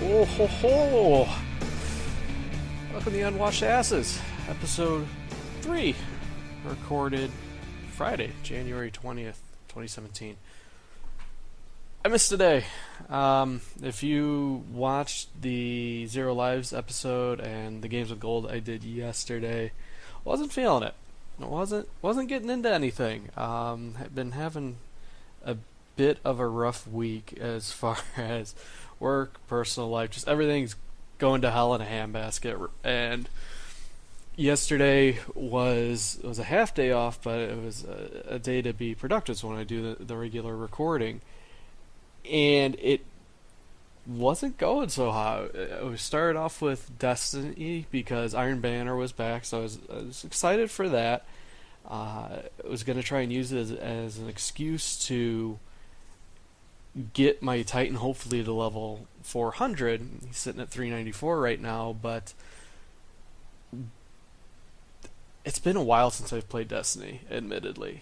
Oh ho ho! Welcome to the Unwashed Asses, episode 3, recorded Friday, January 20th, 2017. I missed today. If you watched the Zero Lives episode and the Games with Gold I did yesterday, wasn't feeling it. Wasn't getting into anything. Had been having a bit of a rough week as far as work, personal life, just everything's going to hell in a handbasket. And yesterday was a half day off, but it was a day to be productive. So when I do the regular recording, and it wasn't going so hot. We started off with Destiny because Iron Banner was back, so I was excited for that. I was going to try and use it as an excuse to get my Titan hopefully to level 400. He's sitting at 394 right now, but it's been a while since I've played Destiny, admittedly.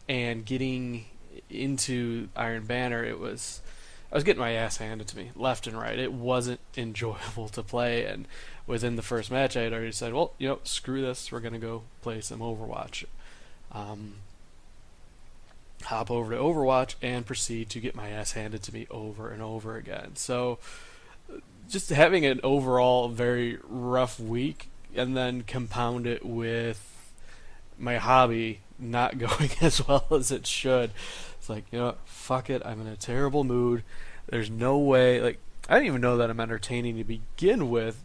And getting into Iron Banner, I was getting my ass handed to me left and right. It wasn't enjoyable to play, and within the first match I had already said, well, screw this, we're going to go play some Overwatch. Hop over to Overwatch and proceed to get my ass handed to me over and over again. So just having an overall very rough week, and then compound it with my hobby not going as well as it should. It's like, fuck it, I'm in a terrible mood. There's no way, I didn't even know that I'm entertaining to begin with,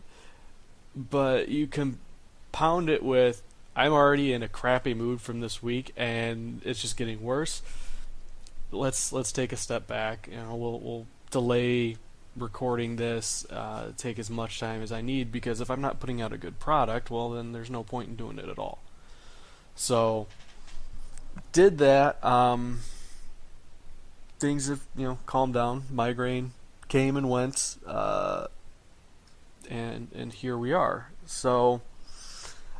but you compound it with, I'm already in a crappy mood from this week, and it's just getting worse. Let's take a step back. We'll delay recording this, take as much time as I need, because if I'm not putting out a good product, well, then there's no point in doing it at all. So, did that. Things have, calmed down. Migraine came and went, and here we are. So,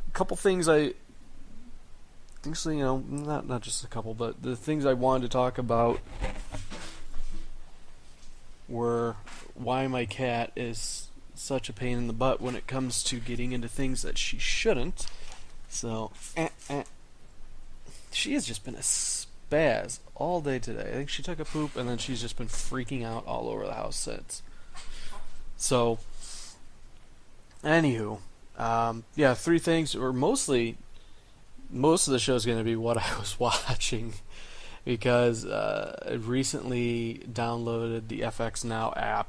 a couple things actually, not just a couple, but the things I wanted to talk about were why my cat is such a pain in the butt when it comes to getting into things that she shouldn't. So, she has just been a spaz all day today. I think she took a poop, and then she's just been freaking out all over the house since. So, anywho, three things, or most of the show is going to be what I was watching, because I recently downloaded the FX Now app,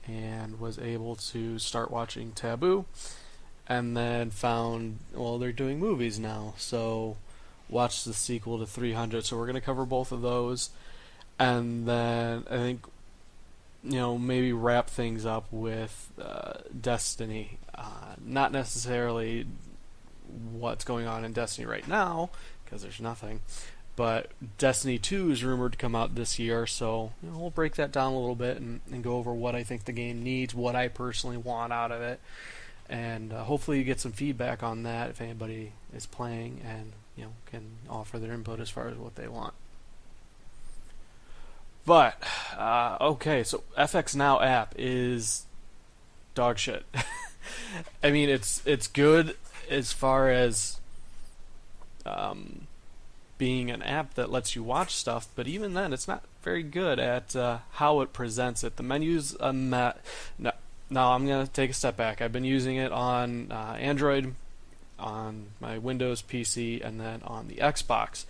and was able to start watching Taboo, and then found, they're doing movies now, so watched the sequel to 300, so we're going to cover both of those, and then I think, maybe wrap things up with Destiny. Not necessarily what's going on in Destiny right now, because there's nothing, but Destiny 2 is rumored to come out this year, so we'll break that down a little bit and go over what I think the game needs, what I personally want out of it, and hopefully you get some feedback on that if anybody is playing, and can offer their input as far as what they want. But okay, so FX Now app is dog shit. I mean, it's good as far as being an app that lets you watch stuff, but even then, it's not very good at how it presents it. The menus, no, I'm going to take a step back. I've been using it on Android, on my Windows PC, and then on the Xbox.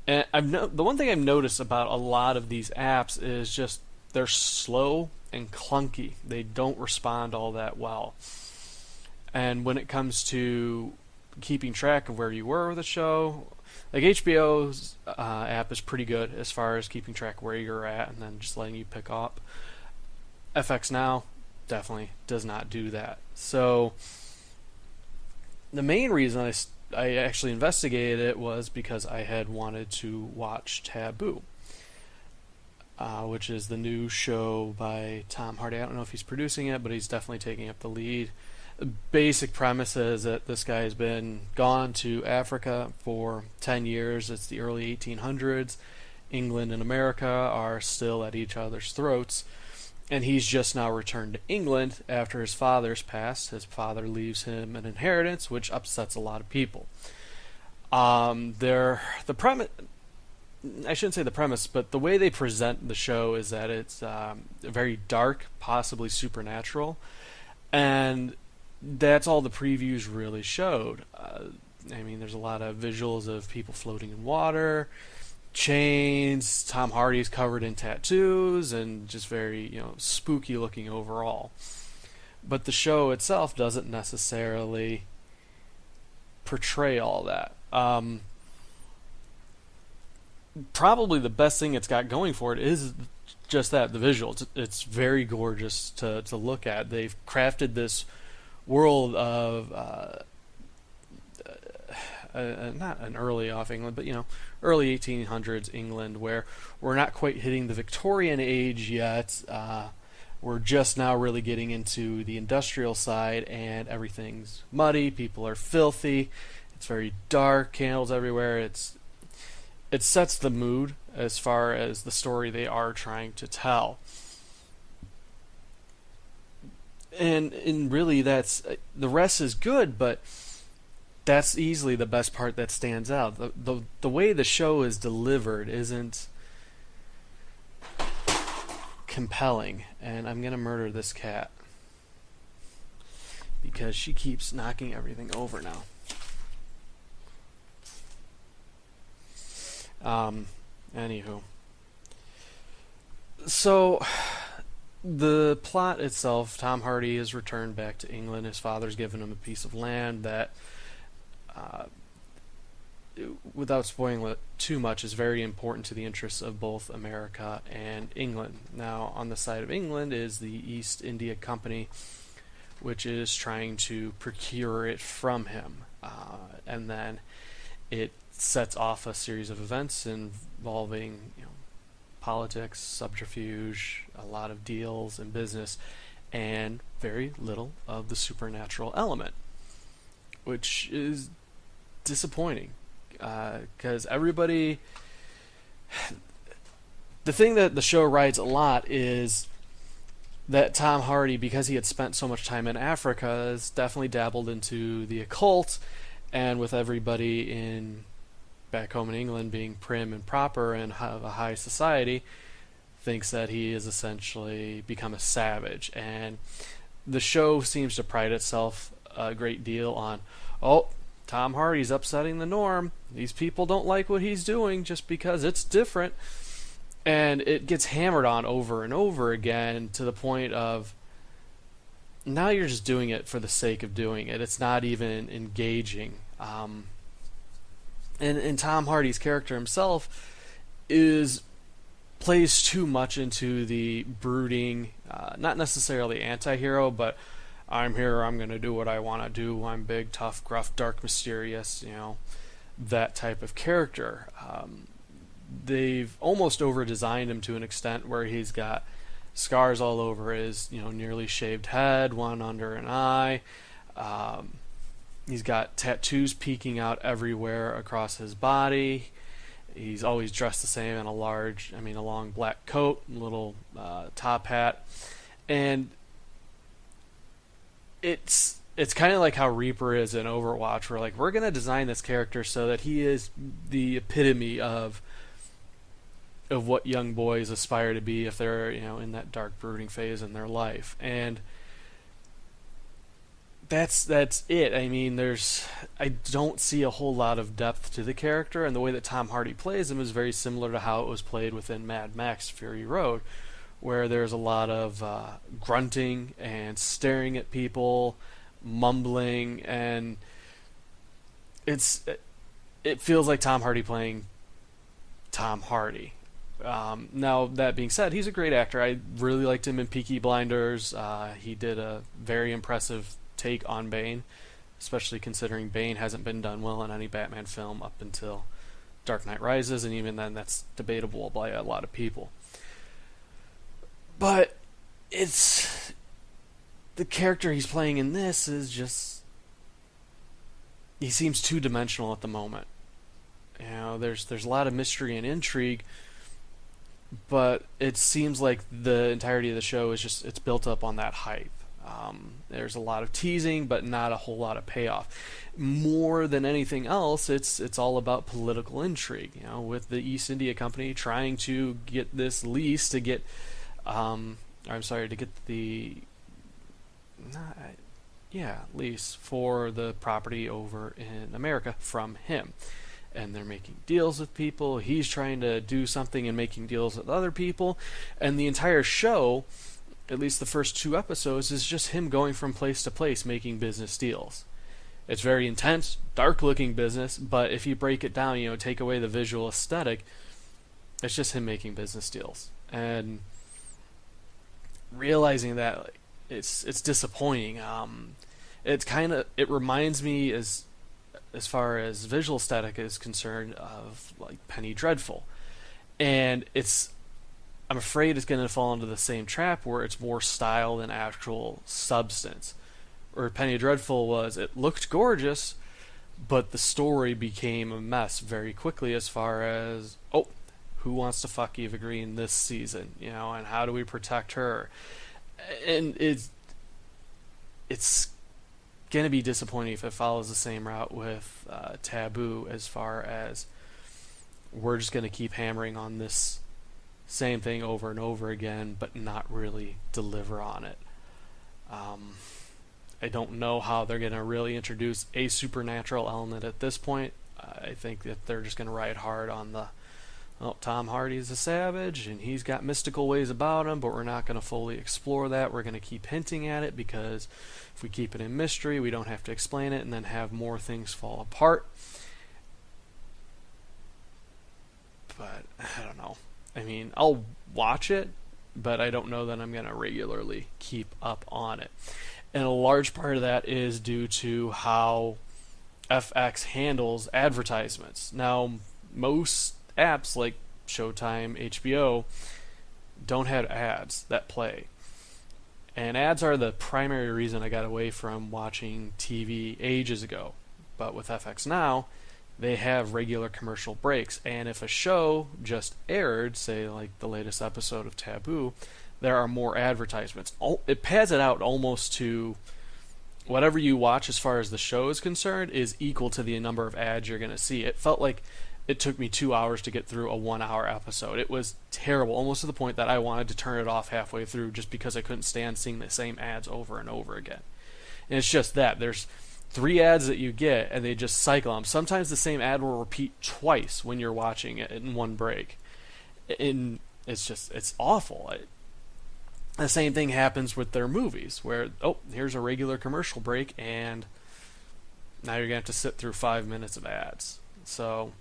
And the one thing I've noticed about a lot of these apps is just they're slow and clunky. They don't respond all that well. And when it comes to keeping track of where you were with a show, like HBO's app is pretty good as far as keeping track of where you're at and then just letting you pick up. FX Now definitely does not do that. So the main reason I actually investigated it was because I had wanted to watch Taboo, which is the new show by Tom Hardy. I don't know if he's producing it, but he's definitely taking up the lead. The basic premise is that this guy has been gone to Africa for 10 years. It's the early 1800s, England and America are still at each other's throats, and he's just now returned to England after his father's passed. His father leaves him an inheritance, which upsets a lot of people. The premise, I shouldn't say the premise, but the way they present the show is that it's very dark, possibly supernatural, and that's all the previews really showed. I mean, there's a lot of visuals of people floating in water, chains. Tom Hardy's covered in tattoos, and just very, spooky looking overall. But the show itself doesn't necessarily portray all that. Probably the best thing it's got going for it is just that, the visuals. It's very gorgeous to look at. They've crafted this world of not an early off England, but early 1800s England, where we're not quite hitting the Victorian age yet. We're just now really getting into the industrial side, and everything's muddy. People are filthy. It's very dark. Candles everywhere. It sets the mood as far as the story they are trying to tell. And really, that's the rest is good, but that's easily the best part that stands out. The way the show is delivered isn't compelling, and I'm gonna murder this cat because she keeps knocking everything over now. Anywho, so the plot itself, Tom Hardy has returned back to England. His father's given him a piece of land that, without spoiling it too much, is very important to the interests of both America and England. Now, on the side of England is the East India Company, which is trying to procure it from him. And then it sets off a series of events involving politics, subterfuge, a lot of deals and business, and very little of the supernatural element, which is disappointing, because everybody... The thing that the show rides a lot is that Tom Hardy, because he had spent so much time in Africa, has definitely dabbled into the occult, and with everybody back home in England being prim and proper and have a high society, thinks that he has essentially become a savage. And the show seems to pride itself a great deal on, Tom Hardy's upsetting the norm. These people don't like what he's doing just because it's different. And it gets hammered on over and over again, to the point of, now you're just doing it for the sake of doing it. It's not even engaging. And Tom Hardy's character himself plays too much into the brooding, not necessarily anti-hero, but I'm here, I'm going to do what I want to do, I'm big, tough, gruff, dark, mysterious, that type of character. They've almost over-designed him to an extent where he's got scars all over his, nearly shaved head, one under an eye. He's got tattoos peeking out everywhere across his body. He's always dressed the same in a long black coat, little top hat. And it's kind of like how Reaper is in Overwatch, where we're going to design this character so that he is the epitome of what young boys aspire to be if they're, in that dark brooding phase in their life. And that's it. I mean, I don't see a whole lot of depth to the character, and the way that Tom Hardy plays him is very similar to how it was played within Mad Max Fury Road, where there's a lot of grunting and staring at people, mumbling, and it feels like Tom Hardy playing Tom Hardy. Now, that being said, he's a great actor. I really liked him in Peaky Blinders. He did a very impressive take on Bane, especially considering Bane hasn't been done well in any Batman film up until Dark Knight Rises, and even then that's debatable by a lot of people. But the character he's playing in this is just, he seems two-dimensional at the moment. There's a lot of mystery and intrigue, but it seems like the entirety of the show is just it's built up on that hype. There's a lot of teasing, but not a whole lot of payoff. More than anything else, it's all about political intrigue. With the East India Company trying to get this lease to get, I'm sorry, to get the, not, yeah, lease for the property over in America from him. And they're making deals with people. He's trying to do something and making deals with other people. And the entire show, at least the first 2 episodes, is just him going from place to place making business deals. It's very intense, dark-looking business, but if you break it down, take away the visual aesthetic, it's just him making business deals. And realizing that, it's disappointing. It reminds me, as far as visual aesthetic is concerned, of like Penny Dreadful. And I'm afraid it's going to fall into the same trap where it's more style than actual substance. Where Penny Dreadful it looked gorgeous, but the story became a mess very quickly as far as, who wants to fuck Eva Green this season, and how do we protect her? And it's going to be disappointing if it follows the same route with Taboo, as far as we're just going to keep hammering on this same thing over and over again, but not really deliver on it. I don't know how they're going to really introduce a supernatural element at this point. I think that they're just going to ride hard on Tom Hardy's a savage, and he's got mystical ways about him, but we're not going to fully explore that. We're going to keep hinting at it, because if we keep it in mystery, we don't have to explain it and then have more things fall apart. But I don't know. I mean, I'll watch it, but I don't know that I'm going to regularly keep up on it. And a large part of that is due to how FX handles advertisements. Now, most apps like Showtime, HBO, don't have ads that play. And ads are the primary reason I got away from watching TV ages ago. But with FX now, they have regular commercial breaks. And if a show just aired, say like the latest episode of Taboo, there are more advertisements. It pads it out almost to whatever you watch as far as the show is concerned is equal to the number of ads you're going to see. It felt like it took me 2 hours to get through a 1-hour episode. It was terrible, almost to the point that I wanted to turn it off halfway through just because I couldn't stand seeing the same ads over and over again. And it's just that. There's 3 ads that you get, and they just cycle them. Sometimes the same ad will repeat twice when you're watching it in one break. And it's awful. The same thing happens with their movies, where, here's a regular commercial break, and now you're going to have to sit through 5 minutes of ads. So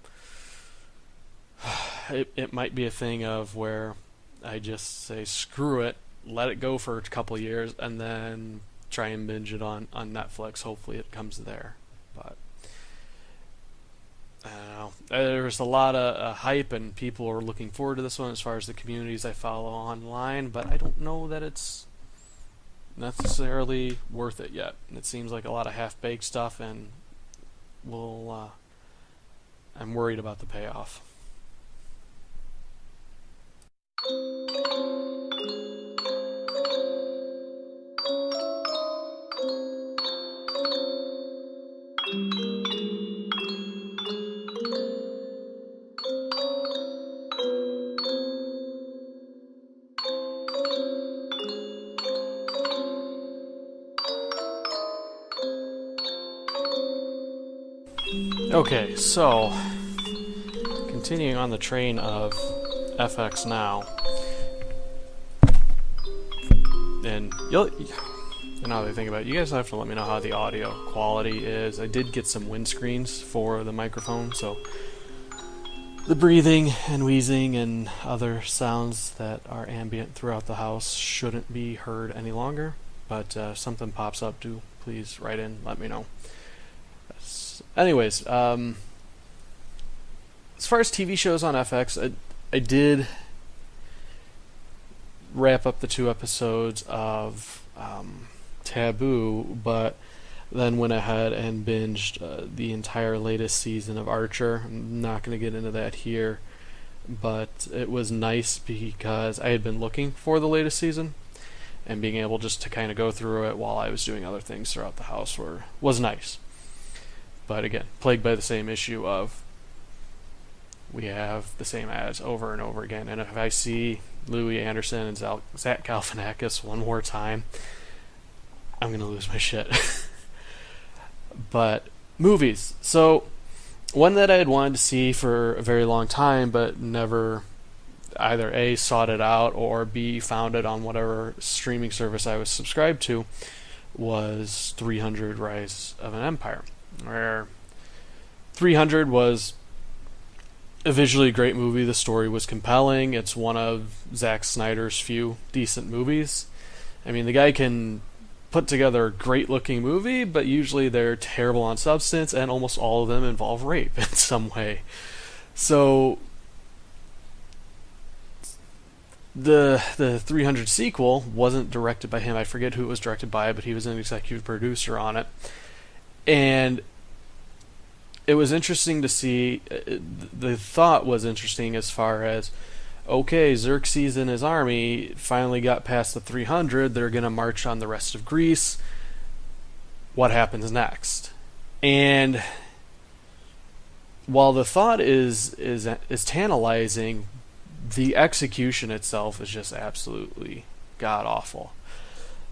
it might be a thing of where I just say, screw it, let it go for a couple of years, and then try and binge it on Netflix. Hopefully it comes there. But I don't know. There's a lot of hype, and people are looking forward to this one as far as the communities I follow online, but I don't know that it's necessarily worth it yet. It seems like a lot of half-baked stuff, and I'm worried about the payoff. Okay, so continuing on the train of FX Now, and now that I think about it, you guys have to let me know how the audio quality is. I did get some windscreens for the microphone, so the breathing and wheezing and other sounds that are ambient throughout the house shouldn't be heard any longer. But if something pops up, do please write in, let me know. Anyways, as far as TV shows on FX, I did wrap up the 2 episodes of Taboo, but then went ahead and binged the entire latest season of Archer. I'm not going to get into that here. but it was nice because I had been looking for the latest season, and being able just to kind of go through it while I was doing other things throughout the house was nice. But again, plagued by the same issue of we have the same ads over and over again, and if I see Louis Anderson and Zach Galifianakis one more time, I'm going to lose my shit. But movies. So, one that I had wanted to see for a very long time, but never either A, sought it out, or B, found it on whatever streaming service I was subscribed to, was 300 Rise of an Empire. Where 300 was a visually great movie. The story was compelling. It's one of Zack Snyder's few decent movies. I mean, the guy can put together a great-looking movie, but usually they're terrible on substance, and almost all of them involve rape in some way. So the 300 sequel wasn't directed by him. I forget who it was directed by, but he was an executive producer on it. And it was interesting to see. The thought was interesting as far as, okay, Xerxes and his army finally got past the 300. They're going to march on the rest of Greece. What happens next? And while the thought is tantalizing, the execution itself is just absolutely god awful.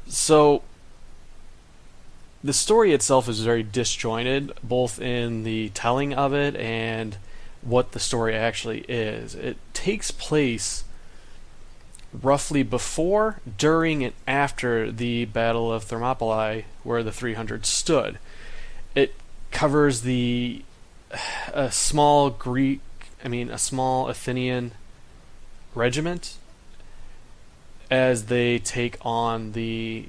So the story itself is very disjointed, both in the telling of it and what the story actually is. It takes place roughly before, during, and after the Battle of Thermopylae, where the 300 stood. It covers a small Athenian regiment as they take on the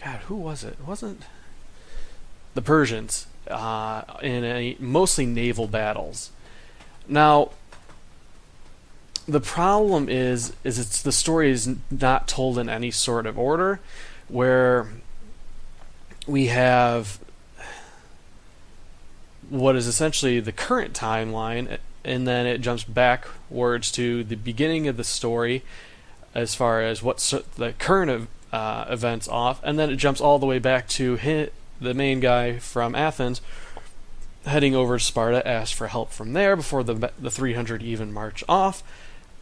God, who was it? It wasn't the Persians in mostly naval battles. Now, the problem is the story is not told in any sort of order, where we have what is essentially the current timeline, and then it jumps backwards to the beginning of the story as far as what the current events off, and then it jumps all the way back to the main guy from Athens heading over to Sparta, asked for help from there before the 300 even march off,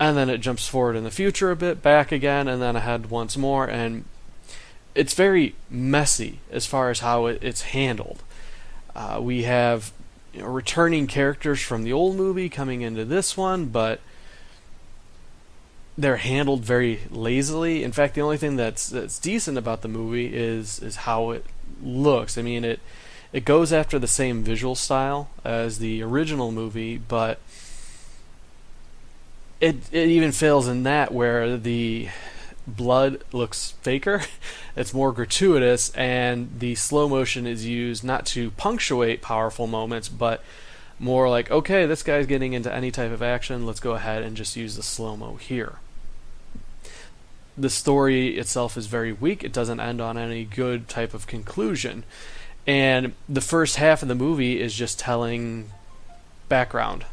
and then it jumps forward in the future a bit, back again, and then ahead once more, and it's very messy as far as how it's handled. We have returning characters from the old movie coming into this one, but they're handled very lazily. In fact, the only thing that's decent about the movie is how it looks. I mean, it goes after the same visual style as the original movie, but it even fails in that, where the blood looks faker. It's more gratuitous, and the slow motion is used not to punctuate powerful moments, but more like, okay, this guy's getting into any type of action, let's go ahead and just use the slow-mo here. The story itself is very weak. It doesn't end on any good type of conclusion. And the first half of the movie is just telling background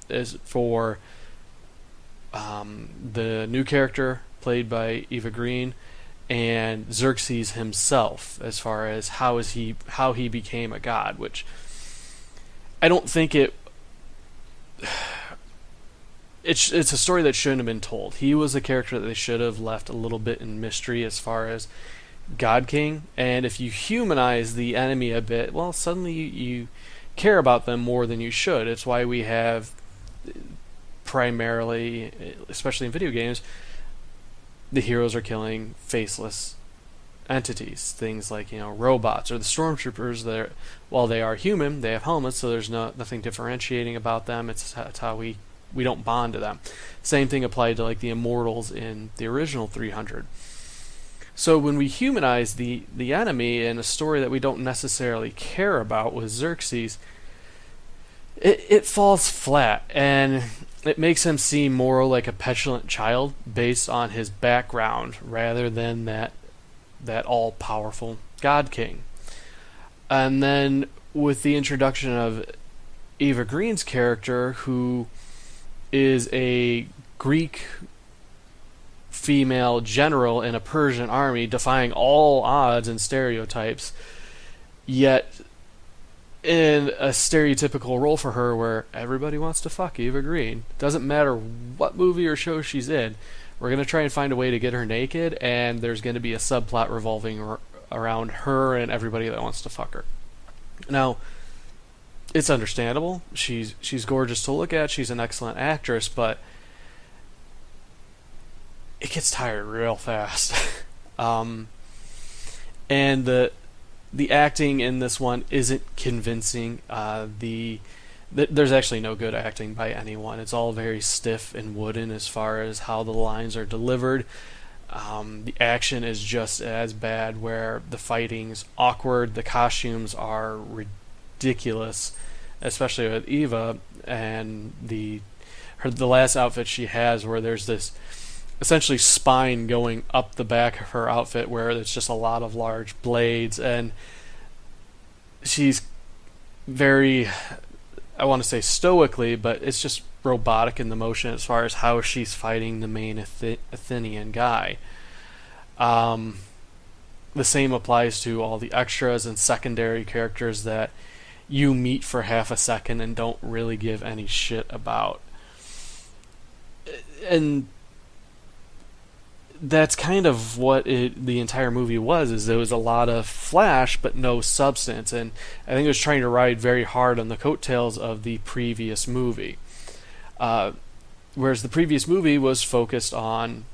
is for the new character played by Eva Green and Xerxes himself, as far as how he became a god, which I don't think it's a story that shouldn't have been told. He was a character that they should have left a little bit in mystery as far as God King, and if you humanize the enemy a bit, well, suddenly you care about them more than you should. It's why we have primarily, especially in video games, the heroes are killing faceless entities, things like robots or the stormtroopers. That while they are human, they have helmets, so there's nothing differentiating about them. It's how we don't bond to them. Same thing applied to like the immortals in the original 300. So when we humanize the enemy in a story that we don't necessarily care about with Xerxes, it falls flat, and it makes him seem more like a petulant child based on his background rather than that all-powerful God King. And then with the introduction of Eva Green's character, who is a Greek female general in a Persian army, defying all odds and stereotypes, yet in a stereotypical role for her where everybody wants to fuck Eva Green. Doesn't matter what movie or show she's in. We're going to try and find a way to get her naked, and there's going to be a subplot revolving around her and everybody that wants to fuck her. Now, it's understandable. She's gorgeous to look at. She's an excellent actress, but it gets tired real fast. And the acting in this one isn't convincing. There's actually no good acting by anyone. It's all very stiff and wooden as far as how the lines are delivered. The action is just as bad, where the fighting's awkward, the costumes are ridiculous, especially with Eva, and the last outfit she has, where there's this essentially spine going up the back of her outfit, where it's just a lot of large blades, and she's very, I want to say stoically, but it's just robotic in the motion as far as how she's fighting the main Athenian guy. The same applies to all the extras and secondary characters that you meet for half a second and don't really give any shit about. And that's kind of what the entire movie was, is there was a lot of flash but no substance, and I think it was trying to ride very hard on the coattails of the previous movie. Whereas the previous movie was focused on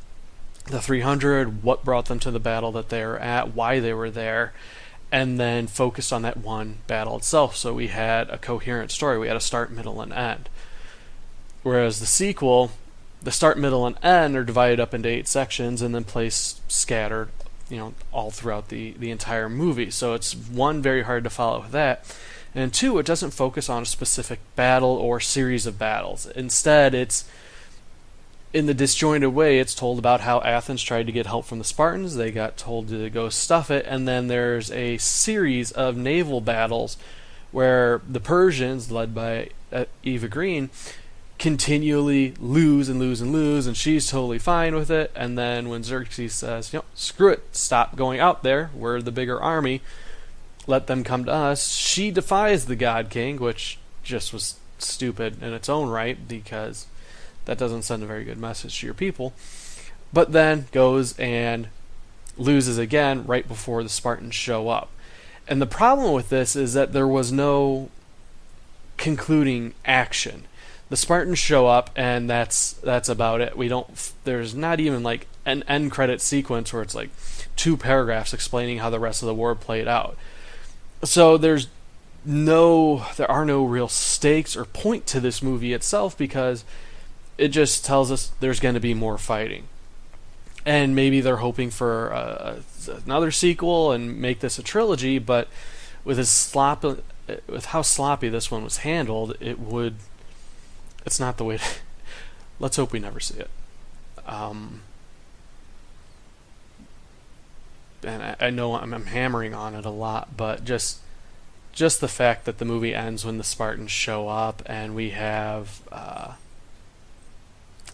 the 300, what brought them to the battle that they were at, why they were there, and then focused on that one battle itself. So we had a coherent story. We had a start, middle, and end. Whereas the sequel, the start, middle, and end are divided up into 8 sections and then placed scattered, all throughout the entire movie. So it's, one, very hard to follow with that, and 2, it doesn't focus on a specific battle or series of battles. Instead, it's, in the disjointed way, it's told about how Athens tried to get help from the Spartans. They got told to go stuff it, and then there's a series of naval battles where the Persians, led by Eva Green, continually lose and lose and lose, and she's totally fine with it. And then when Xerxes says, screw it, stop going out there, we're the bigger army, let them come to us, she defies the God King, which just was stupid in its own right, because that doesn't send a very good message to your people. But then goes and loses again right before the Spartans show up. And the problem with this is that there was no concluding action. The Spartans show up, and that's about it. There's not even like an end credit sequence where it's like 2 paragraphs explaining how the rest of the war played out. So there are no real stakes or point to this movie itself, because it just tells us there's going to be more fighting. And maybe they're hoping for another sequel and make this a trilogy, but with how sloppy this one was handled, it's not the way to... Let's hope we never see it. And I know I'm hammering on it a lot, but just the fact that the movie ends when the Spartans show up, and we have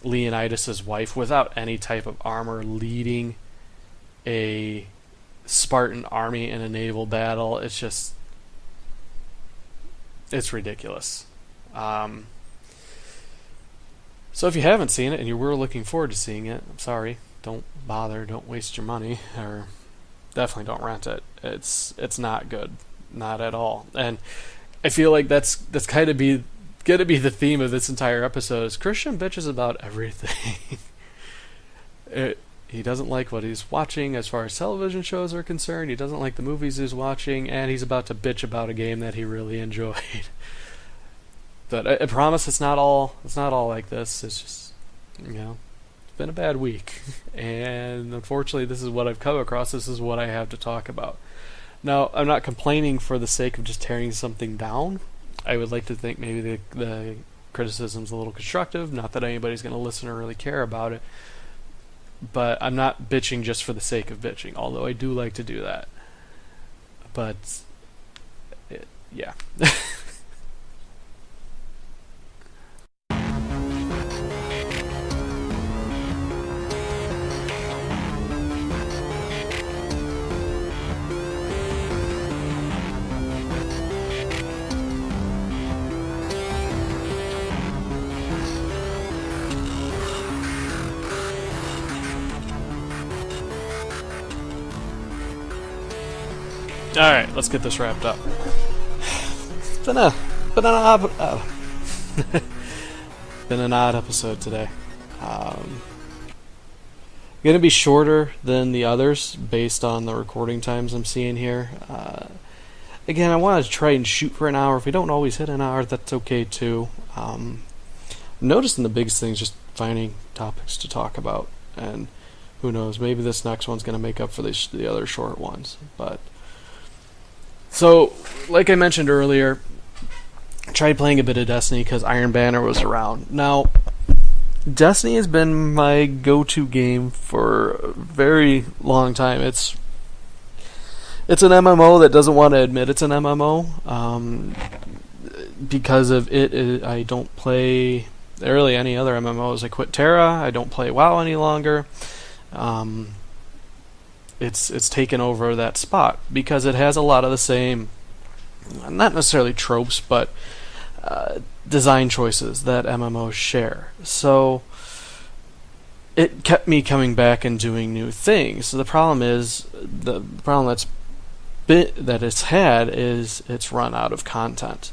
Leonidas' wife without any type of armor leading a Spartan army in a naval battle. It's ridiculous. So if you haven't seen it and you were looking forward to seeing it, I'm sorry, don't bother, don't waste your money, or definitely don't rent it. It's not good, not at all. And I feel like that's kind of gonna be the theme of this entire episode, is Christian bitches about everything. He doesn't like what he's watching as far as television shows are concerned. He doesn't like the movies he's watching, and he's about to bitch about a game that he really enjoyed. But I promise it's not all like this. It's just, it's been a bad week. And unfortunately, this is what I've come across. This is what I have to talk about. Now, I'm not complaining for the sake of just tearing something down. I would like to think maybe the criticism's a little constructive. Not that anybody's going to listen or really care about it. But I'm not bitching just for the sake of bitching, although I do like to do that. But, yeah. Alright, let's get this wrapped up. Been an odd, been an odd episode today. Going to be shorter than the others based on the recording times I'm seeing here. Again, I want to try and shoot for an hour. If we don't always hit an hour, that's okay too. Noticing the biggest thing is just finding topics to talk about, and who knows, maybe this next one's going to make up for the other short ones. But so, like I mentioned earlier, I tried playing a bit of Destiny because Iron Banner was around. Now, Destiny has been my go-to game for a very long time. It's an MMO that doesn't want to admit it's an MMO. Because of it, I don't play really any other MMOs. I quit Terra. I don't play WoW any longer. It's taken over that spot because it has a lot of the same, not necessarily tropes, but design choices that MMOs share. So it kept me coming back and doing new things. So the problem that it's had is it's run out of content.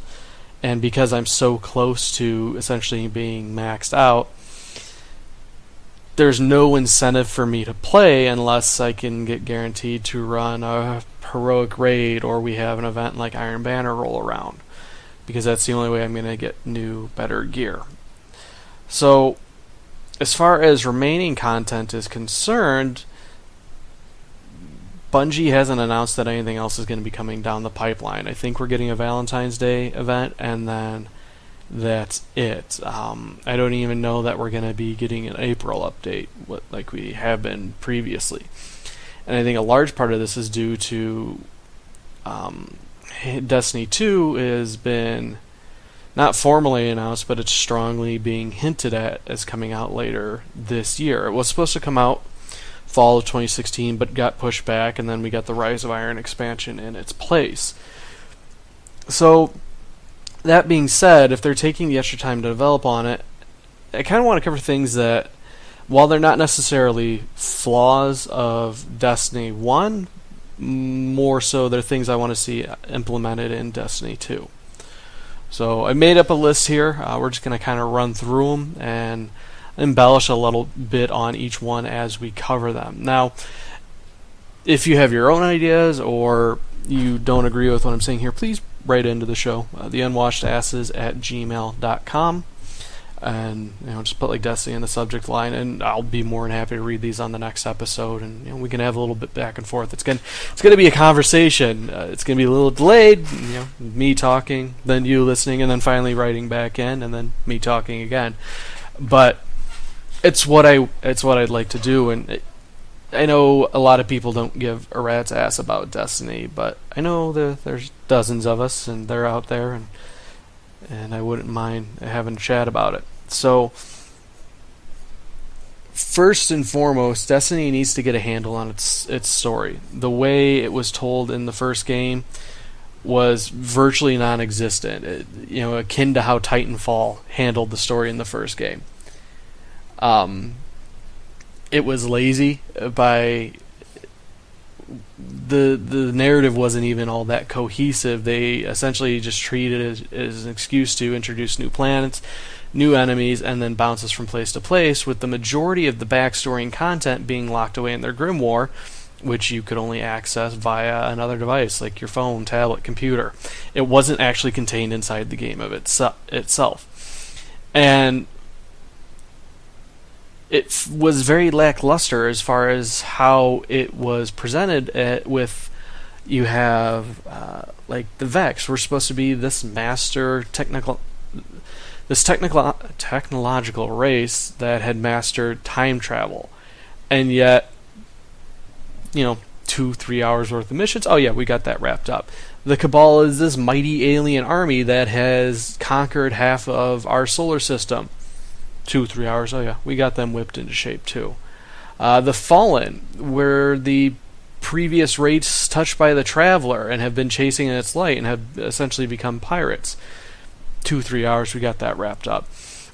And because I'm so close to essentially being maxed out, there's no incentive for me to play unless I can get guaranteed to run a heroic raid or we have an event like Iron Banner roll around. Because that's the only way I'm going to get new, better gear. So, as far as remaining content is concerned, Bungie hasn't announced that anything else is going to be coming down the pipeline. I think we're getting a Valentine's Day event, and then that's it. I don't even know that we're going to be getting an April update like we have been previously. And I think a large part of this is due to Destiny 2 has been not formally announced, but it's strongly being hinted at as coming out later this year. It was supposed to come out fall of 2016, but got pushed back, and then we got the Rise of Iron expansion in its place. So, that being said, if they're taking the extra time to develop on it, I kind of want to cover things that, while they're not necessarily flaws of Destiny 1, more so they're things I want to see implemented in Destiny 2. So I made up a list here. We're just going to kind of run through them and embellish a little bit on each one as we cover them. Now, if you have your own ideas or you don't agree with what I'm saying here, please write into the show, theunwashedasses@gmail.com. And just put like Destiny in the subject line, and I'll be more than happy to read these on the next episode, and we can have a little bit back and forth. It's going to be a conversation. It's going to be a little delayed, me talking, then you listening, and then finally writing back in, and then me talking again. But it's what I'd like to do, and I know a lot of people don't give a rat's ass about Destiny, but I know there's dozens of us, and they're out there, and I wouldn't mind having a chat about it. So, first and foremost, Destiny needs to get a handle on its story. The way it was told in the first game was virtually non-existent. Akin to how Titanfall handled the story in the first game. It was lazy by... The narrative wasn't even all that cohesive. They essentially just treated it as an excuse to introduce new planets, new enemies, and then bounce us from place to place, with the majority of the backstory and content being locked away in their Grimoire, which you could only access via another device, like your phone, tablet, computer. It wasn't actually contained inside the game of itself. And it was very lackluster as far as how it was presented. With you have like the Vex. We're supposed to be this technological race that had mastered time travel, and yet 2-3 hours worth of missions. Oh yeah, we got that wrapped up. The Cabal is this mighty alien army that has conquered half of our solar system. 2-3 hours. Oh yeah, we got them whipped into shape too. The Fallen, where the previous race touched by the Traveler and have been chasing in its light and have essentially become pirates. 2-3 hours, we got that wrapped up.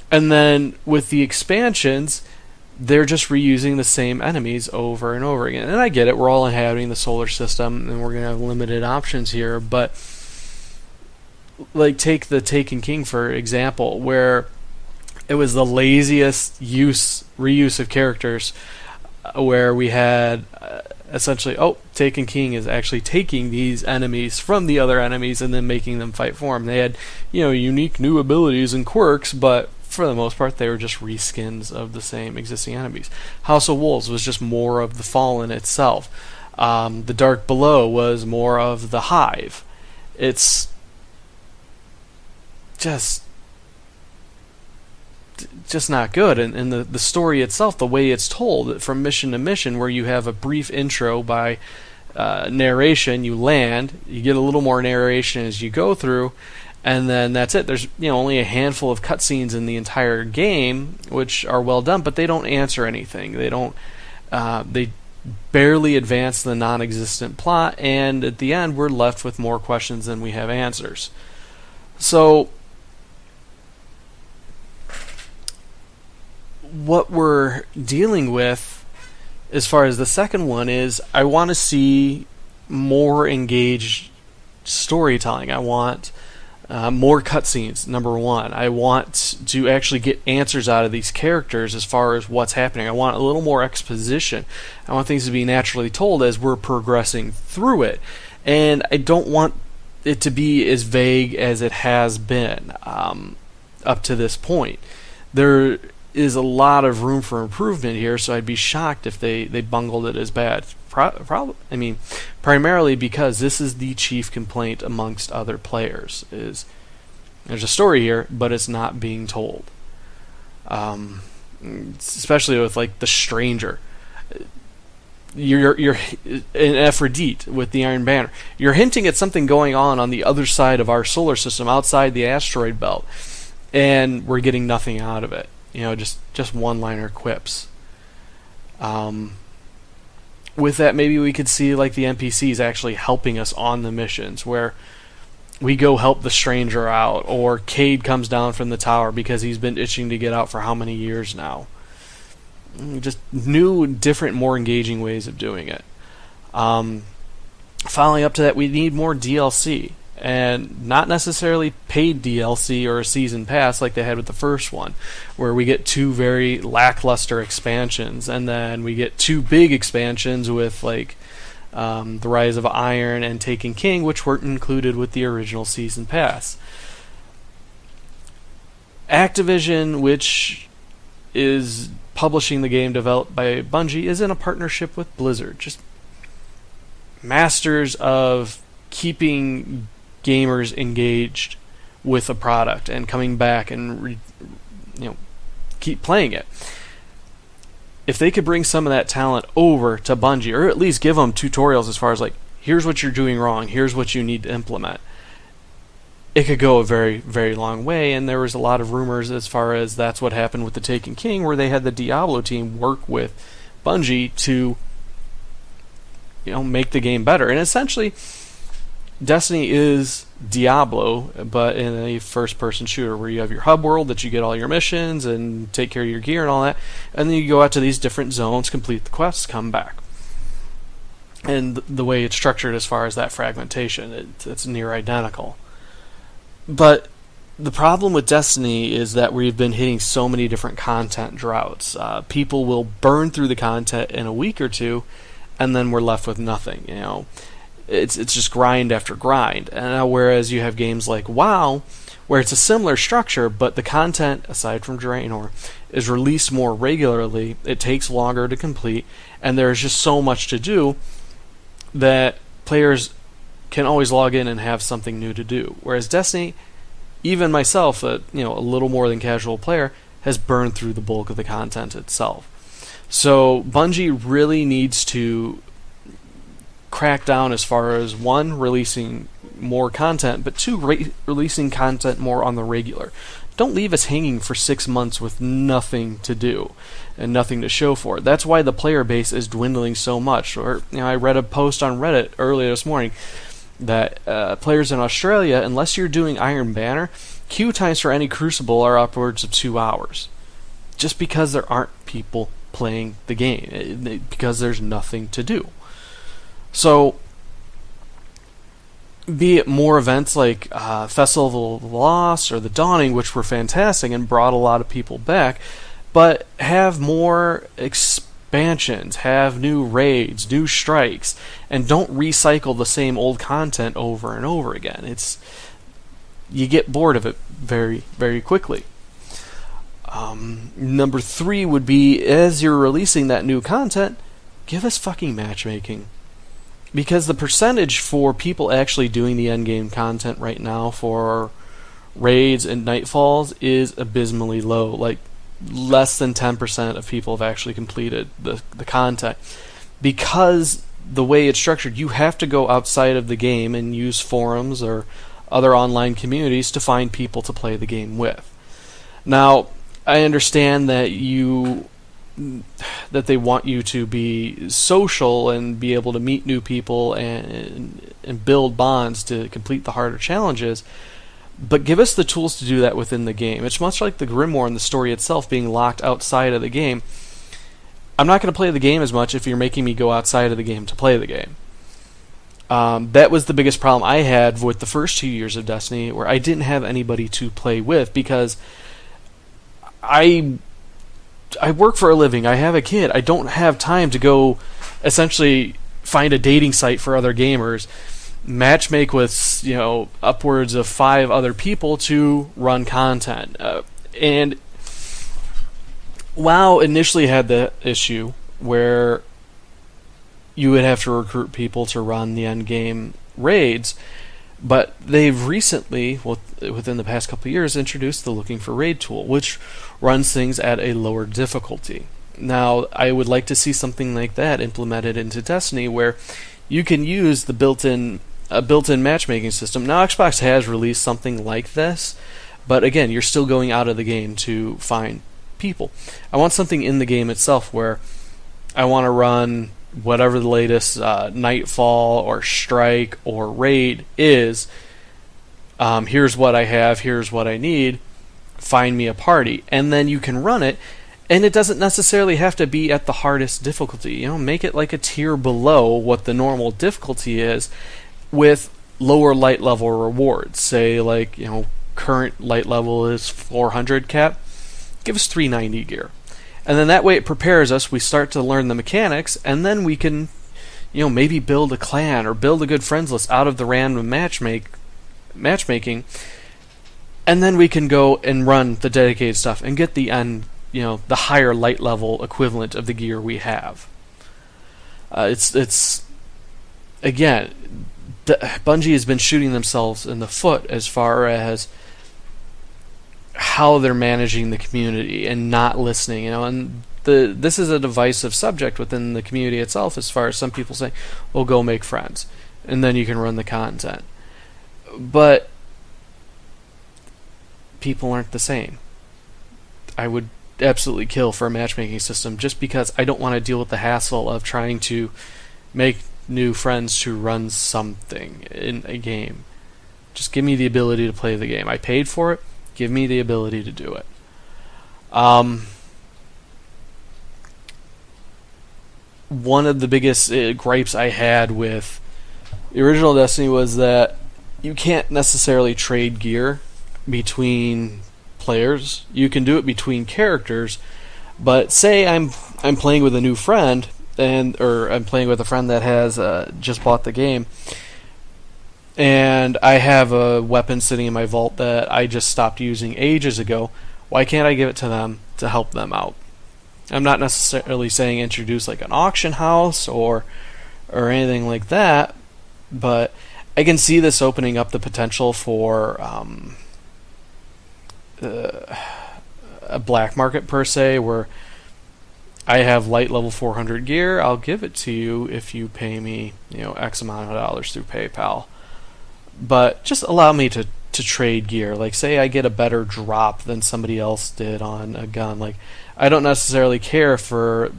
And then with the expansions, they're just reusing the same enemies over and over again. And I get it, we're all inhabiting the solar system and we're going to have limited options here, but like take the Taken King for example, where it was the laziest reuse of characters, where we had essentially, Taken King is actually taking these enemies from the other enemies and then making them fight for him. They had, unique new abilities and quirks, but for the most part, they were just reskins of the same existing enemies. House of Wolves was just more of the Fallen itself. The Dark Below was more of the Hive. It's just not good. And the story itself, the way it's told from mission to mission, where you have a brief intro by narration, you land, you get a little more narration as you go through, and then that's it. There's only a handful of cutscenes in the entire game, which are well done, but they don't answer anything. They don't. They barely advance the non-existent plot, and at the end, we're left with more questions than we have answers. So, what we're dealing with, as far as the second one, is I want to see more engaged storytelling. I want more cutscenes, number one. I want to actually get answers out of these characters as far as what's happening. I want a little more exposition. I want things to be naturally told as we're progressing through it. And I don't want it to be as vague as it has been up to this point. There is a lot of room for improvement here, so I'd be shocked if they bungled it as bad. Primarily because this is the chief complaint amongst other players, is there's a story here, but it's not being told. Especially with like the Stranger. You're in Aphrodite with the Iron Banner. You're hinting at something going on the other side of our solar system, outside the asteroid belt, and we're getting nothing out of it. Just one-liner quips. With that, maybe we could see like the NPCs actually helping us on the missions, where we go help the Stranger out, or Cade comes down from the tower because he's been itching to get out for how many years now. Just new, different, more engaging ways of doing it. Following up to that, we need more DLC. And not necessarily paid DLC or a season pass like they had with the first one, where we get 2 very lackluster expansions, and then we get 2 big expansions with like the Rise of Iron and Taken King, which weren't included with the original season pass. Activision, which is publishing the game developed by Bungie, is in a partnership with Blizzard, just masters of keeping gamers engaged with a product and coming back and keep playing it. If they could bring some of that talent over to Bungie, or at least give them tutorials as far as like, here's what you're doing wrong, here's what you need to implement, it could go a very, very long way. And there was a lot of rumors as far as that's what happened with the Taken King, where they had the Diablo team work with Bungie to make the game better. And essentially, Destiny is Diablo, but in a first-person shooter, where you have your hub world that you get all your missions and take care of your gear and all that, and then you go out to these different zones, complete the quests, come back. And the way it's structured as far as that fragmentation, it's near identical. But the problem with Destiny is that we've been hitting so many different content droughts. People will burn through the content in a week or two, and then we're left with nothing, It's just grind after grind. And whereas you have games like WoW, where it's a similar structure, but the content, aside from Draenor, is released more regularly, it takes longer to complete, and there's just so much to do that players can always log in and have something new to do. Whereas Destiny, even myself, a little more than casual player, has burned through the bulk of the content itself. So Bungie really needs to crack down as far as, 1, releasing more content, but 2, releasing content more on the regular. Don't leave us hanging for 6 months with nothing to do and nothing to show for it. That's why the player base is dwindling so much. Or I read a post on Reddit earlier this morning that players in Australia, unless you're doing Iron Banner, queue times for any Crucible are upwards of 2 hours. just because there aren't people playing the game, because there's nothing to do. So, be it more events like Festival of the Lost or The Dawning, which were fantastic and brought a lot of people back, but have more expansions, have new raids, new strikes, and don't recycle the same old content over and over again. You get bored of it very, very quickly. Number 3 would be, as you're releasing that new content, give us fucking matchmaking. Because the percentage for people actually doing the endgame content right now for raids and nightfalls is abysmally low. Like, less than 10% of people have actually completed the content. Because the way it's structured, you have to go outside of the game and use forums or other online communities to find people to play the game with. Now, I understand that they want you to be social and be able to meet new people and build bonds to complete the harder challenges, but give us the tools to do that within the game. It's much like the Grimoire and the story itself being locked outside of the game. I'm not going to play the game as much if you're making me go outside of the game to play the game. That was the biggest problem I had with the first 2 years of Destiny, where I didn't have anybody to play with, because I work for a living. I have a kid. I don't have time to go essentially find a dating site for other gamers, matchmake with upwards of 5 other people to run content. And WoW initially had the issue where you would have to recruit people to run the endgame raids, but they've recently, within the past couple of years, introduced the Looking for Raid tool, which runs things at a lower difficulty. Now, I would like to see something like that implemented into Destiny, where you can use the built-in matchmaking system. Now, Xbox has released something like this, but again, you're still going out of the game to find people. I want something in the game itself where I want to run whatever the latest Nightfall or Strike or Raid is. Here's what I have, here's what I need, find me a party. And then you can run it, and it doesn't necessarily have to be at the hardest difficulty. Make it like a tier below what the normal difficulty is, with lower light level rewards. Say, like, current light level is 400 cap, give us 390 gear. And then that way it prepares us, we start to learn the mechanics, and then we can, maybe build a clan or build a good friends list out of the random matchmaking, and then we can go and run the dedicated stuff and get the the higher light level equivalent of the gear we have. It's again, Bungie has been shooting themselves in the foot as far as how they're managing the community and not listening, and this is a divisive subject within the community itself, as far as some people say, well, go make friends and then you can run the content. But people aren't the same. I would absolutely kill for a matchmaking system, just because I don't want to deal with the hassle of trying to make new friends to run something in a game. Just give me the ability to play the game. I paid for it. Give me the ability to do it. One of the biggest gripes I had with the original Destiny was that you can't necessarily trade gear between players. You can do it between characters, but say I'm playing with a new friend, or I'm playing with a friend that has just bought the game, and I have a weapon sitting in my vault that I just stopped using ages ago. Why can't I give it to them to help them out? I'm not necessarily saying introduce like an auction house or anything like that, but I can see this opening up the potential for a black market per se, where I have light level 400 gear. I'll give it to you if you pay me, X amount of dollars through PayPal. But just allow me to trade gear. Like, say I get a better drop than somebody else did on a gun. Like, I don't necessarily care for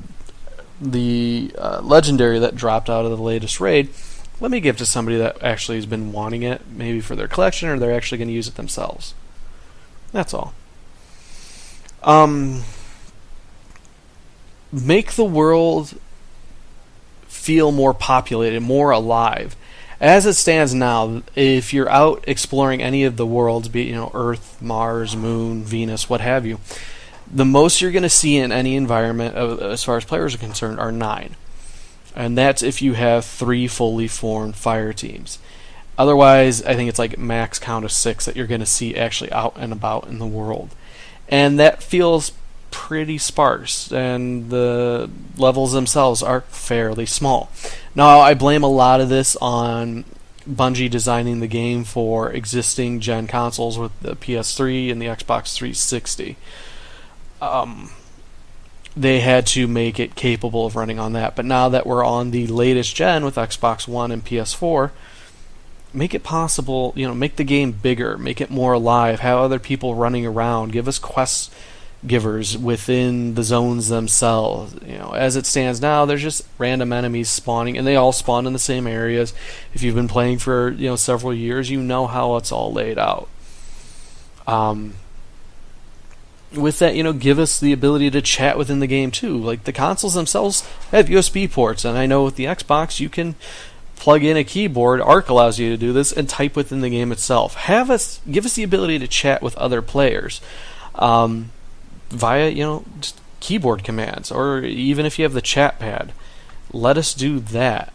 the legendary that dropped out of the latest raid. Let me give to somebody that actually has been wanting it, maybe for their collection, or they're actually going to use it themselves. That's all. make the world feel more populated, more alive. As it stands now, if you're out exploring any of the worlds, be it Earth, Mars, Moon, Venus, what have you, the most you're going to see in any environment, as far as players are concerned, are 9. And that's if you have 3 fully formed fire teams. Otherwise, I think it's like max count of 6 that you're going to see actually out and about in the world. And that feels pretty sparse, and the levels themselves are fairly small. Now, I blame a lot of this on Bungie designing the game for existing gen consoles with the PS3 and the Xbox 360. They had to make it capable of running on that. But now that we're on the latest gen with Xbox One and PS4, make it possible, make the game bigger, make it more alive, have other people running around, give us quest givers within the zones themselves. As it stands now, there's just random enemies spawning, and they all spawn in the same areas. If you've been playing for several years, you know how it's all laid out. With that, give us the ability to chat within the game too. Like, the consoles themselves have USB ports, and I know with the Xbox you can plug in a keyboard. Arc allows you to do this and type within the game itself. Give us the ability to chat with other players via just keyboard commands, or even if you have the chat pad, let us do that.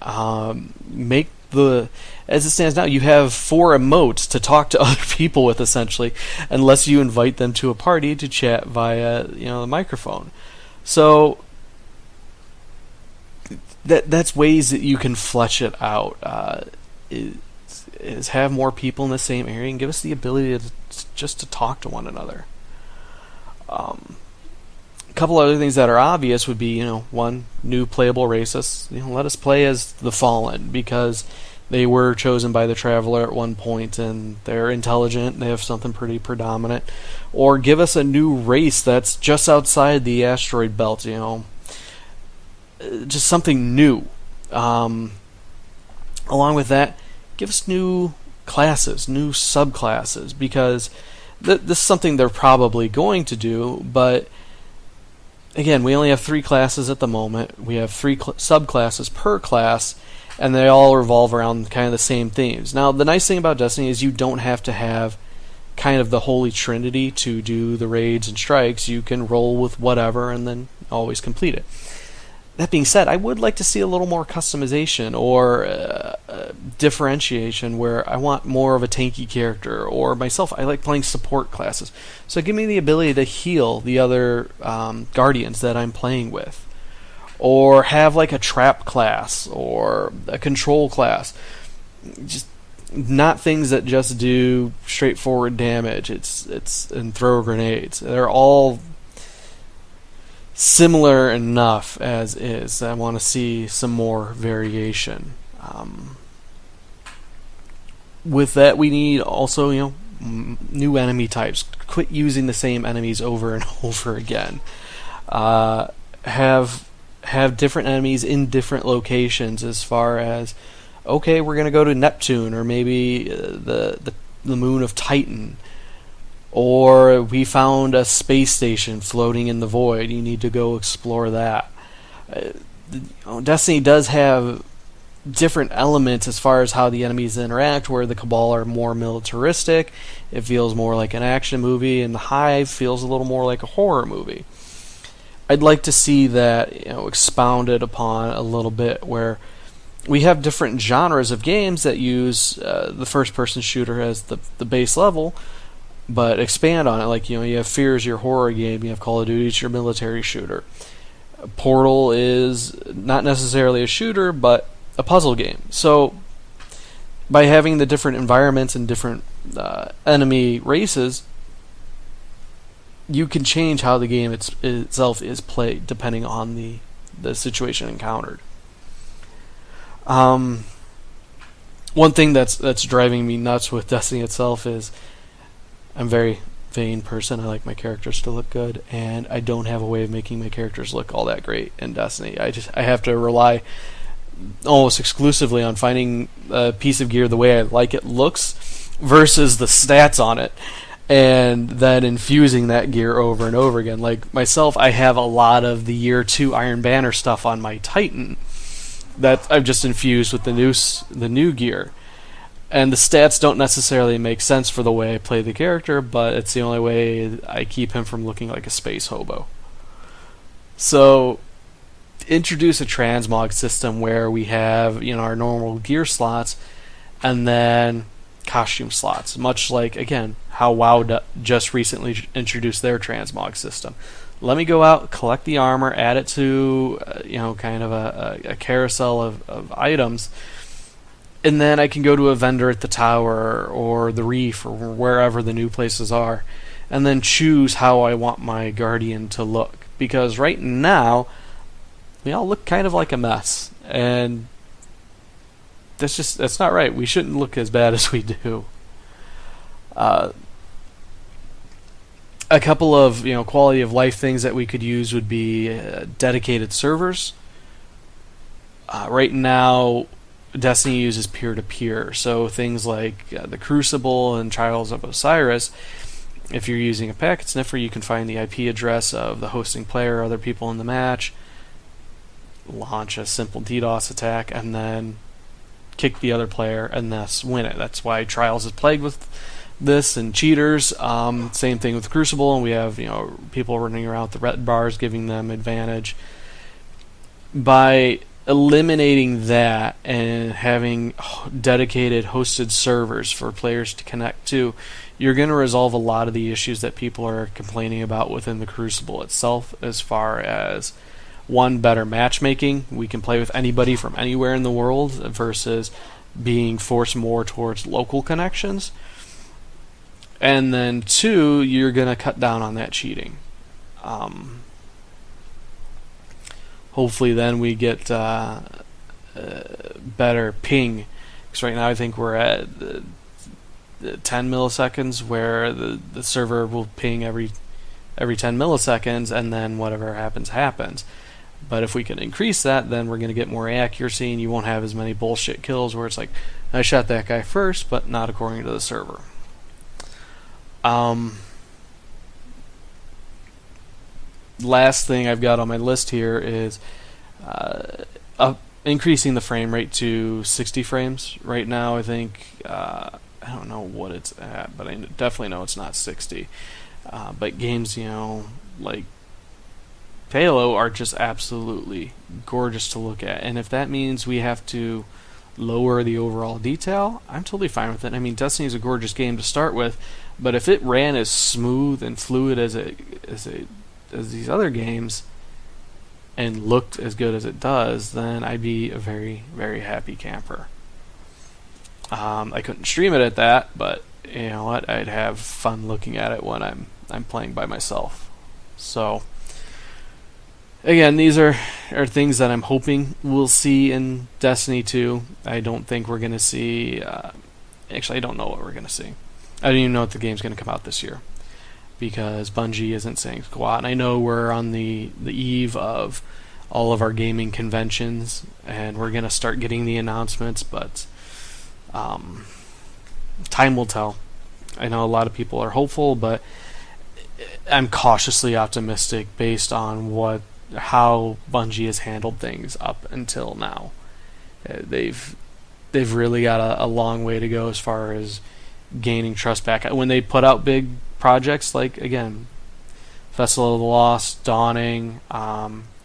As it stands now, you have 4 emotes to talk to other people with, essentially, unless you invite them to a party to chat via the microphone. So that's ways that you can flesh it out. Is have more people in the same area and give us the ability to talk to one another. A couple other things that are obvious would be, one, new playable races. Let us play as the Fallen, because they were chosen by the Traveler at one point, and they're intelligent, they have something pretty predominant. Or give us a new race that's just outside the asteroid belt, just something new. Along with that, give us new classes, new subclasses, because this is something they're probably going to do, but again, we only have 3 classes at the moment. We have 3 subclasses per class, and they all revolve around kind of the same themes. Now, the nice thing about Destiny is you don't have to have kind of the holy trinity to do the raids and strikes. You can roll with whatever and then always complete it. That being said, I would like to see a little more customization or differentiation, where I want more of a tanky character, or myself, I like playing support classes. So give me the ability to heal the other guardians that I'm playing with. Or have like a trap class or a control class. Just not things that just do straightforward damage. It's and throw grenades. They're all similar enough as is. I want to see some more variation. With that, we need also new enemy types. Quit using the same enemies over and over again. Have different enemies in different locations, as far as, okay, we're going to go to Neptune, or maybe the moon of Titan, or we found a space station floating in the void, you need to go explore that. Destiny does have different elements as far as how the enemies interact, where the Cabal are more militaristic, it feels more like an action movie, and the Hive feels a little more like a horror movie. I'd like to see that expounded upon a little bit, where we have different genres of games that use the first-person shooter as the base level, but expand on it. Like, you have Fear your horror game, you have Call of Duty, it's your military shooter. Portal is not necessarily a shooter, but a puzzle game. So by having the different environments and different enemy races, you can change how the game itself is played depending on the situation encountered. One thing that's driving me nuts with Destiny itself is I'm a very vain person. I like my characters to look good, and I don't have a way of making my characters look all that great in Destiny. I have to rely almost exclusively on finding a piece of gear the way I like it looks versus the stats on it. and then infusing that gear over and over again. Like myself, I have a lot of the Year 2 Iron Banner stuff on my Titan that I've just infused with the new gear. And the stats don't necessarily make sense for the way I play the character, but it's the only way I keep him from looking like a space hobo. So, introduce a transmog system where we have, our normal gear slots, and then costume slots, much like, again, how WoW just recently introduced their transmog system. Let me go out, collect the armor, add it to, kind of a carousel of items, and then I can go to a vendor at the tower or the reef or wherever the new places are, and then choose how I want my guardian to look. Because right now, we all look kind of like a mess, and that's not right. We shouldn't look as bad as we do. A couple of quality of life things that we could use would be dedicated servers. Right now, Destiny uses peer-to-peer, so things like the Crucible and Trials of Osiris, if you're using a packet sniffer, you can find the IP address of the hosting player or other people in the match, launch a simple DDoS attack, and then kick the other player and thus win it. That's why Trials is plagued with this and cheaters. Same thing with Crucible, and we have people running around with the red bars giving them advantage. By eliminating that and having dedicated hosted servers for players to connect to, you're going to resolve a lot of the issues that people are complaining about within the Crucible itself, as far as better matchmaking. We can play with anybody from anywhere in the world versus being forced more towards local connections. And then 2, you're going to cut down on that cheating. Hopefully then we get better ping, because right now I think we're at 10 milliseconds, where the server will ping every 10 milliseconds, and then whatever happens. But if we can increase that, then we're going to get more accuracy, and you won't have as many bullshit kills where it's like, I shot that guy first, but not according to the server. Last thing I've got on my list here is increasing the frame rate to 60 frames. Right now, I think, I don't know what it's at, but I definitely know it's not 60. But games, like Halo are just absolutely gorgeous to look at. And if that means we have to lower the overall detail, I'm totally fine with it. I mean, Destiny is a gorgeous game to start with, but if it ran as smooth and fluid as these other games and looked as good as it does, then I'd be a very, very happy camper. I couldn't stream it at that, but you know what? I'd have fun looking at it when I'm playing by myself. So again, these are things that I'm hoping we'll see in Destiny 2. I don't think we're going to see... actually, I don't know what we're going to see. I don't even know if the game's going to come out this year, because Bungie isn't saying squat. And I know we're on the eve of all of our gaming conventions, and we're going to start getting the announcements, but time will tell. I know a lot of people are hopeful, but I'm cautiously optimistic based on how Bungie has handled things up until now. They've really got a long way to go as far as gaining trust back. When they put out big projects like, again, Festival of the Lost, Dawning,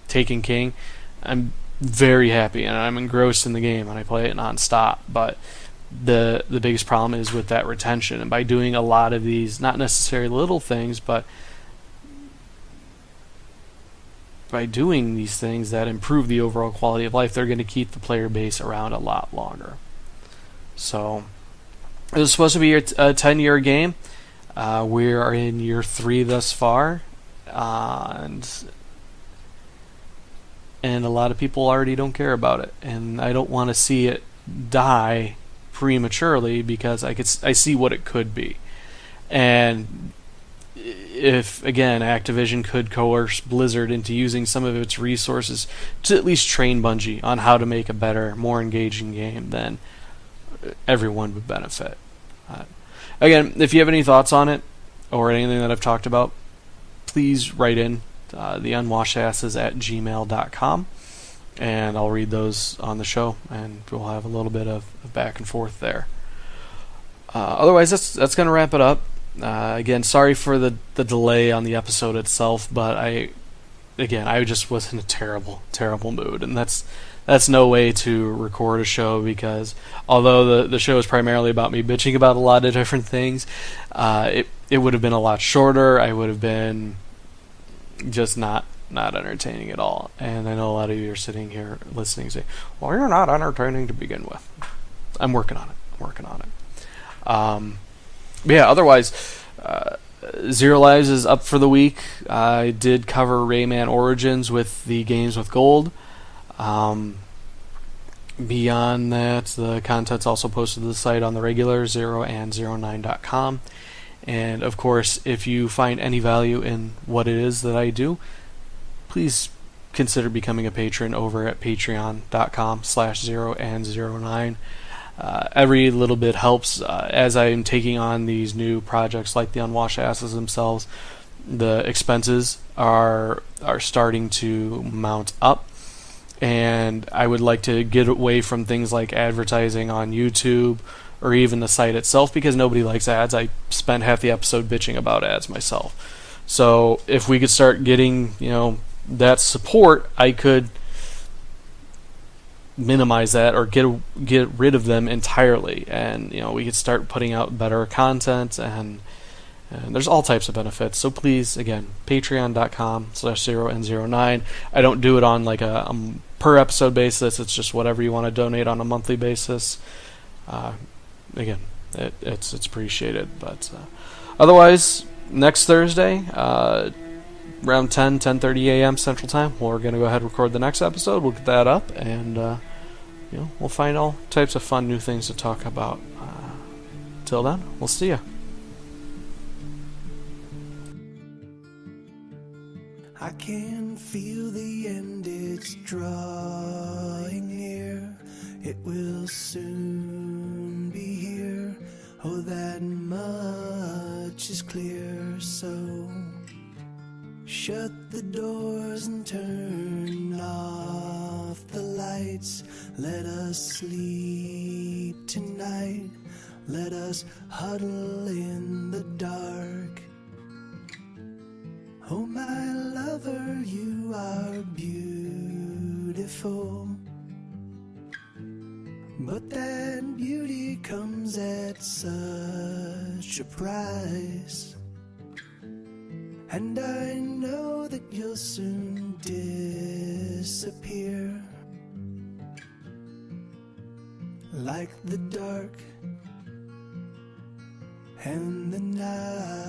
Taken King, I'm very happy and I'm engrossed in the game and I play it non-stop. But the biggest problem is with that retention, and by doing a lot of these, not necessarily little things, but by doing these things that improve the overall quality of life, they're going to keep the player base around a lot longer. So it was supposed to be a 10-year game. We are in year 3 thus far, and a lot of people already don't care about it, and I don't want to see it die prematurely, because I see what it could be. And if, again, Activision could coerce Blizzard into using some of its resources to at least train Bungie on how to make a better, more engaging game, then everyone would benefit. Again, if you have any thoughts on it, or anything that I've talked about, please write in theunwashedasses@gmail.com, and I'll read those on the show, and we'll have a little bit of back and forth there. Otherwise, that's going to wrap it up. Again, sorry for the delay on the episode itself, but I just was in a terrible mood, and that's no way to record a show, because although the show is primarily about me bitching about a lot of different things, it would have been a lot shorter. I would have been just not entertaining at all. And I know a lot of you are sitting here listening saying, well, you're not entertaining to begin with. I'm working on it. Yeah, otherwise, Zero Lives is up for the week. I did cover Rayman Origins with the Games with Gold. Beyond that, the content's also posted to the site on the regular, 0and09.com. And of course, if you find any value in what it is that I do, please consider becoming a patron over at patreon.com/0and09. Every little bit helps. As I'm taking on these new projects like the Unwashed Asses themselves, the expenses are starting to mount up, and I would like to get away from things like advertising on YouTube or even the site itself, because nobody likes ads. I spent half the episode bitching about ads myself. So if we could start getting, that support, I could minimize that or get rid of them entirely, and we could start putting out better content, and there's all types of benefits. So please, again, patreon.com/0and09. I don't do it on like a per episode basis. It's just whatever you want to donate on a monthly basis. Again, it's appreciated. But otherwise, next Thursday, around 10:30 a.m. Central Time, we're going to go ahead and record the next episode. We'll get that up, and we'll find all types of fun new things to talk about. Till then, we'll see ya. I can feel the end, it's drawing near. It will soon be here. Oh, that much is clear. So shut the doors and turn off the lights. Let us sleep tonight. Let us huddle in the dark. Oh, my lover, you are beautiful, but that beauty comes at such a price. And I know that you'll soon disappear, like the dark and the night.